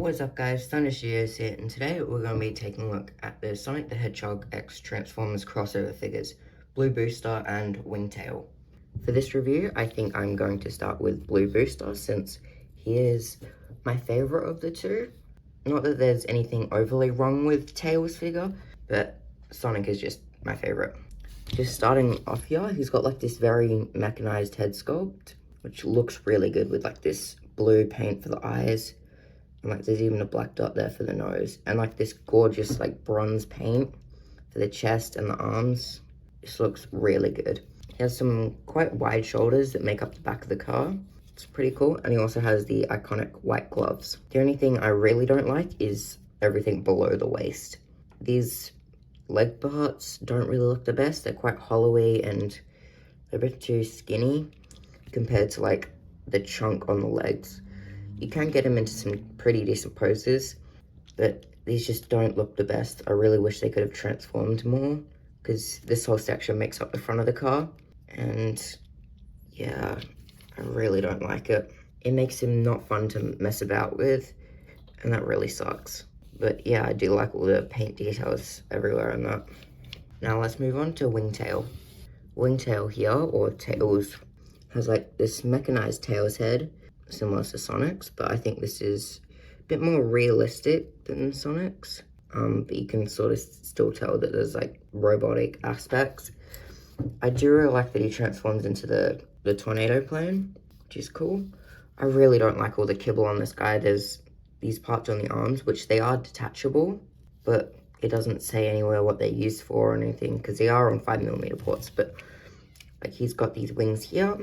What is up guys, Thunder Studios here, and today we're going to be taking a look at the Sonic the Hedgehog X Transformers crossover figures, Blue Booster and Wingtail. For this review, I think I'm going to start with Blue Booster since he is my favourite of the two. Not that there's anything overly wrong with Tails' figure, but Sonic is just my favourite. Just starting off here, he's got like this very mechanized head sculpt, which looks really good with like this blue paint for the eyes. And like there's even a black dot there for the nose. And like this gorgeous like bronze paint for the chest and the arms. This looks really good. He has some quite wide shoulders that make up the back of the car. It's pretty cool. And he also has the iconic white gloves. The only thing I really don't like is everything below the waist. These leg parts don't really look the best. They're quite hollowy and they're a bit too skinny compared to like the chunk on the legs. You can get them into some pretty decent poses, but these just don't look the best. I really wish they could have transformed more, because this whole section makes up the front of the car, and yeah, I really don't like it. It makes him not fun to mess about with, and that really sucks. But yeah, I do like all the paint details everywhere on that. Now let's move on to Wingtail. Wingtail here, or Tails, has like this mechanized Tails head, similar to Sonic's, but I think this is a bit more realistic than Sonic's. But you can sort of still tell that there's like robotic aspects. I do really like that he transforms into the tornado plane, which is cool. I really don't like all the kibble on this guy. There's these parts on the arms, which they are detachable, but it doesn't say anywhere what they're used for or anything, because they are on 5mm ports, but like he's got these wings here,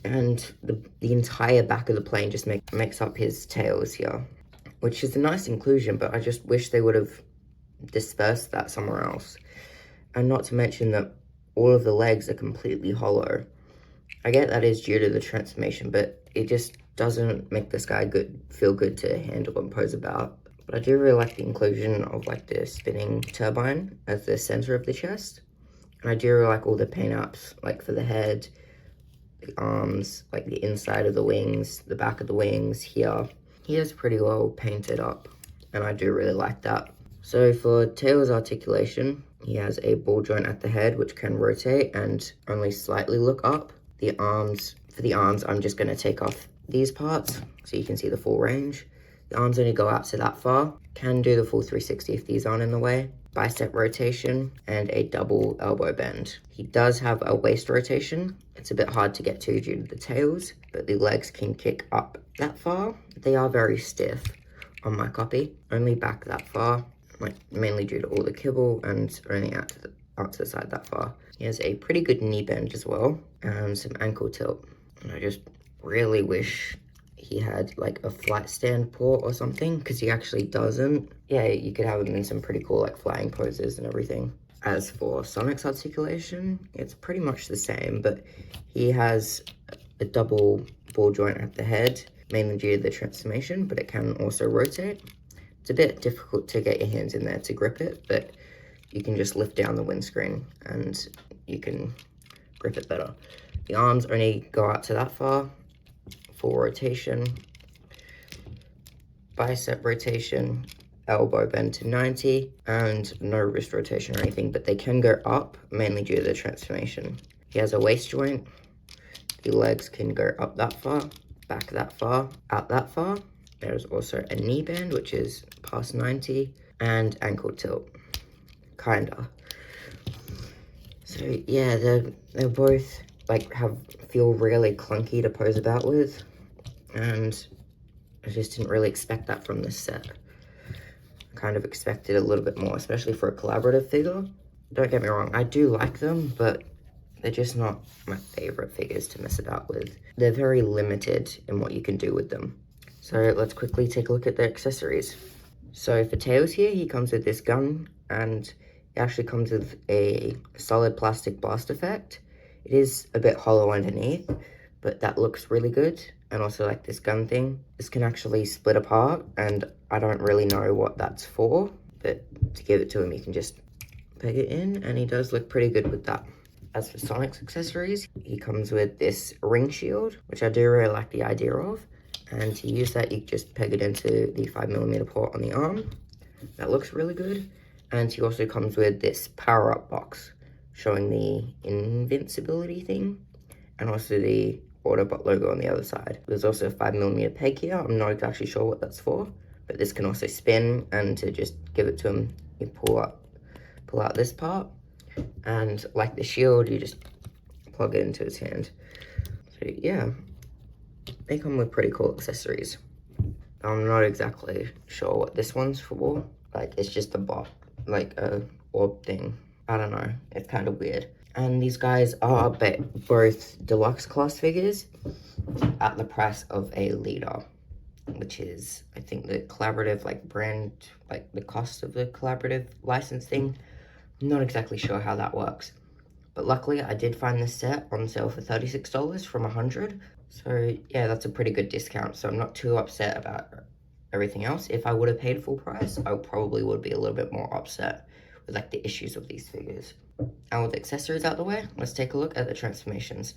and the entire back of the plane just makes up his tails here, which is a nice inclusion, but I just wish they would have dispersed that somewhere else. And not to mention that all of the legs are completely hollow. I get that is due to the transformation, but it just doesn't make this guy feel good to handle and pose about. But I do really like the inclusion of like the spinning turbine as the center of the chest. And I do really like all the paint apps, like for the head, the arms, like the inside of the wings, the back of the wings here. He is pretty well painted up, and I do really like that. So for Tails' articulation, he has a ball joint at the head, which can rotate and only slightly look up. For the arms, I'm just gonna take off these parts so you can see the full range. The arms only go out to that far. Can do the full 360 if these aren't in the way. Bicep rotation and a double elbow bend. He does have a waist rotation. It's a bit hard to get to due to the tails, but the legs can kick up that far. They are very stiff on my copy, only back that far, like mainly due to all the kibble, and only out to the side that far. He has a pretty good knee bend as well, and some ankle tilt. And I just really wish he had like a flight stand port or something, because he actually doesn't. Yeah, you could have him in some pretty cool like flying poses and everything. As for Sonic's articulation, it's pretty much the same, but he has a double ball joint at the head, mainly due to the transformation, but it can also rotate. It's a bit difficult to get your hands in there to grip it, but you can just lift down the windscreen and you can grip it better. The arms only go out to that far. Full rotation, bicep rotation, elbow bend to 90, and no wrist rotation or anything, but they can go up, mainly due to the transformation. He has a waist joint. The legs can go up that far, back that far, out that far. There's also a knee bend, which is past 90, and ankle tilt, kinda. So yeah, they're both like feel really clunky to pose about with, and I just didn't really expect that from this set. Kind of expected a little bit more, especially for a collaborative figure. Don't get me wrong, I do like them, but they're just not my favorite figures to mess about with. They're very limited in what you can do with them. So let's quickly take a look at the accessories. So for Tails here, he comes with this gun, and it actually comes with a solid plastic blast effect. It is a bit hollow underneath, but that looks really good. And also like this gun thing, this can actually split apart, and I don't really know what that's for, but to give it to him, you can just peg it in, and he does look pretty good with that. As for Sonic's accessories, he comes with this ring shield, which I do really like the idea of. And to use that, you just peg it into the 5mm port on the arm. That looks really good. And he also comes with this power-up box showing the invincibility thing and also the Autobot logo on the other side. There's also a 5mm peg here. I'm not exactly sure what that's for, but this can also spin, and to just give it to him, you pull out this part, and like the shield, you just plug it into his hand. So yeah, they come with pretty cool accessories. I'm not exactly sure what this one's for. Like, it's just a bot, like a orb thing. I don't know, it's kind of weird. And these guys are both deluxe class figures at the price of a leader, which is, I think, the collaborative, like, brand, like, the cost of the collaborative licensing. I'm not exactly sure how that works. But luckily, I did find this set on sale for $36 from $100. So, yeah, that's a pretty good discount. So I'm not too upset about everything else. If I would have paid full price, I probably would be a little bit more upset with, like, the issues of these figures. And with the accessories out the way, let's take a look at the transformations.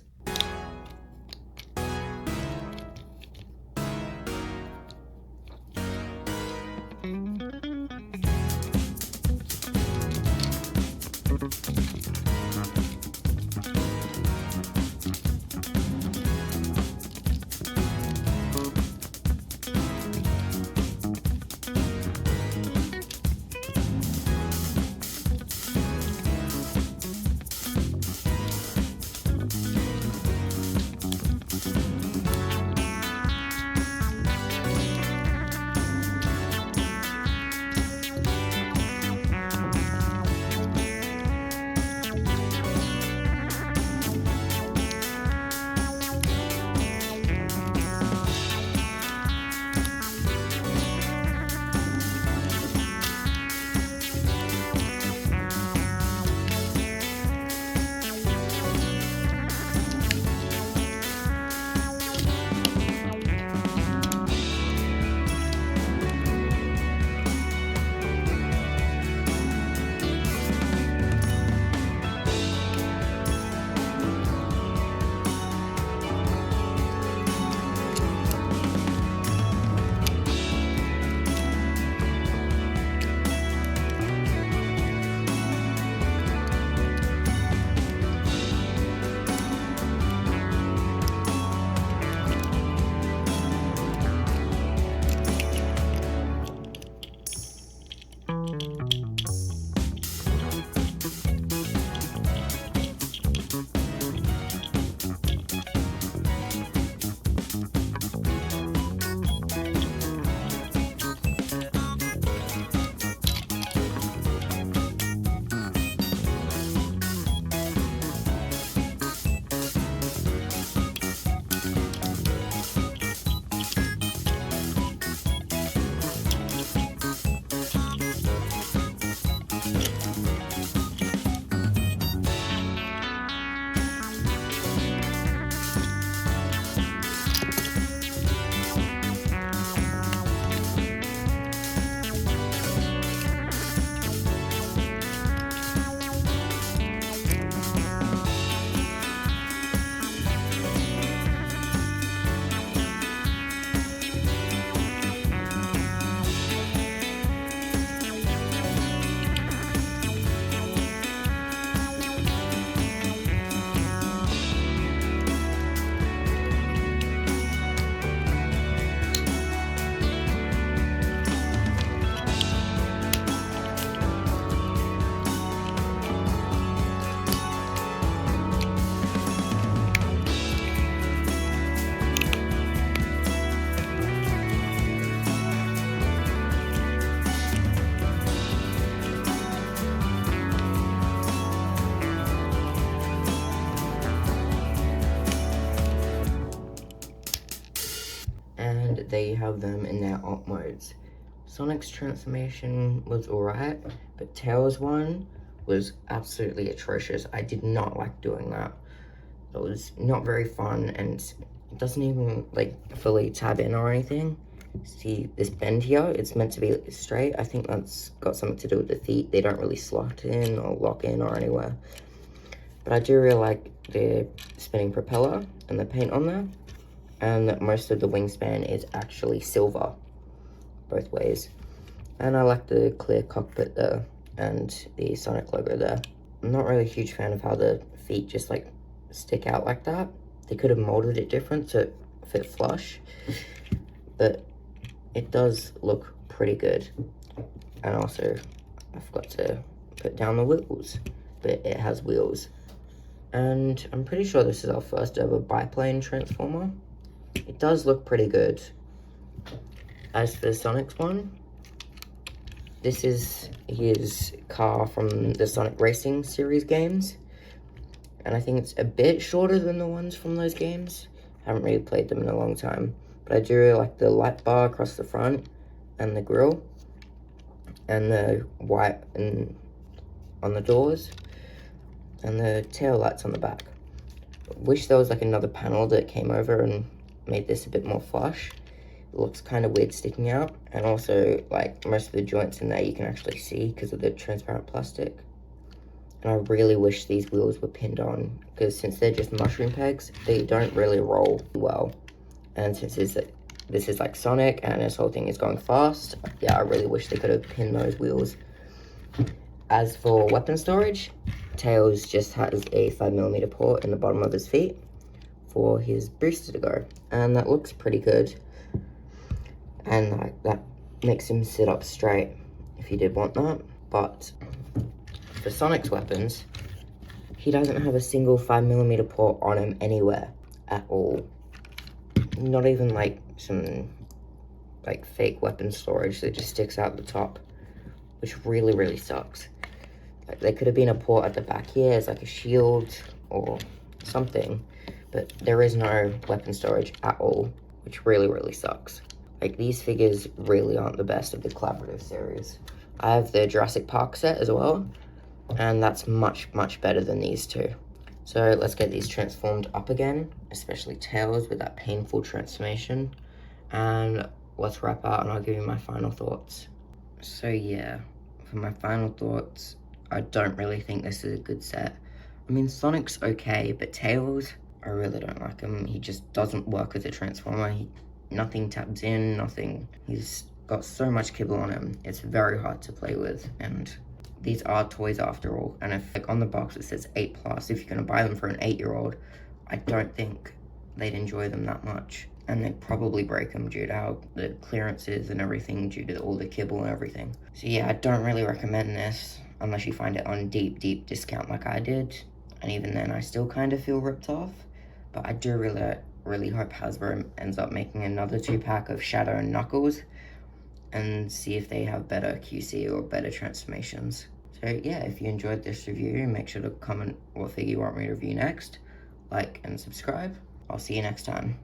And there you have them in their alt modes. Sonic's transformation was alright, but Tails' one was absolutely atrocious. I did not like doing that. It was not very fun, and it doesn't even like fully tab in or anything. See this bend here? It's meant to be straight. I think that's got something to do with the feet. They don't really slot in or lock in or anywhere. But I do really like the spinning propeller and the paint on there. and most of the wingspan is actually silver, both ways. And I like the clear cockpit there, and the Sonic logo there. I'm not really a huge fan of how the feet just like stick out like that. They could have molded it different to fit flush, but it does look pretty good. And also, I forgot to put down the wheels, but it has wheels. And I'm pretty sure this is our first ever biplane transformer. It does look pretty good. As for Sonic's one, this is his car from the Sonic Racing series games. And I think it's a bit shorter than the ones from those games. Haven't really played them in a long time. But I do really like the light bar across the front and the grille. And the white on the doors. And the tail lights on the back. Wish there was like another panel that came over and made this a bit more flush. It looks kind of weird sticking out, and also like most of the joints in there you can actually see because of the transparent plastic. And I really wish these wheels were pinned on, because since they're just mushroom pegs, they don't really roll well. And since this is like Sonic and this whole thing is going fast, yeah, I really wish they could have pinned those wheels. As for weapon storage, Tails just has a 5mm port in the bottom of his feet for his booster to go, and that looks pretty good. And that makes him sit up straight if you did want that. But for Sonic's weapons, he doesn't have a single 5mm port on him anywhere at all. Not even like some like fake weapon storage that just sticks out the top, which really sucks. Like, there could have been a port at the back here as like a shield or something, but there is no weapon storage at all, which really sucks. Like, these figures really aren't the best of the collaborative series. I have the Jurassic Park set as well, and that's much better than these two. So let's get these transformed up again, especially Tails with that painful transformation. And let's wrap out and I'll give you my final thoughts. So yeah, for my final thoughts, I don't really think this is a good set. I mean, Sonic's okay, but Tails, I really don't like him. He just doesn't work as a transformer. Nothing taps in, nothing. He's got so much kibble on him. It's very hard to play with, and these are toys after all. And if like on the box it says 8+, if you're gonna buy them for an 8-year-old, I don't think they'd enjoy them that much. And they'd probably break them due to how the clearance is and everything, due to all the kibble and everything. So yeah, I don't really recommend this unless you find it on deep discount like I did. And even then, I still kind of feel ripped off. But I do really hope Hasbro ends up making another 2-pack of Shadow and Knuckles and see if they have better QC or better transformations. So yeah, if you enjoyed this review, make sure to comment what figure you want me to review next, like and subscribe. I'll see you next time.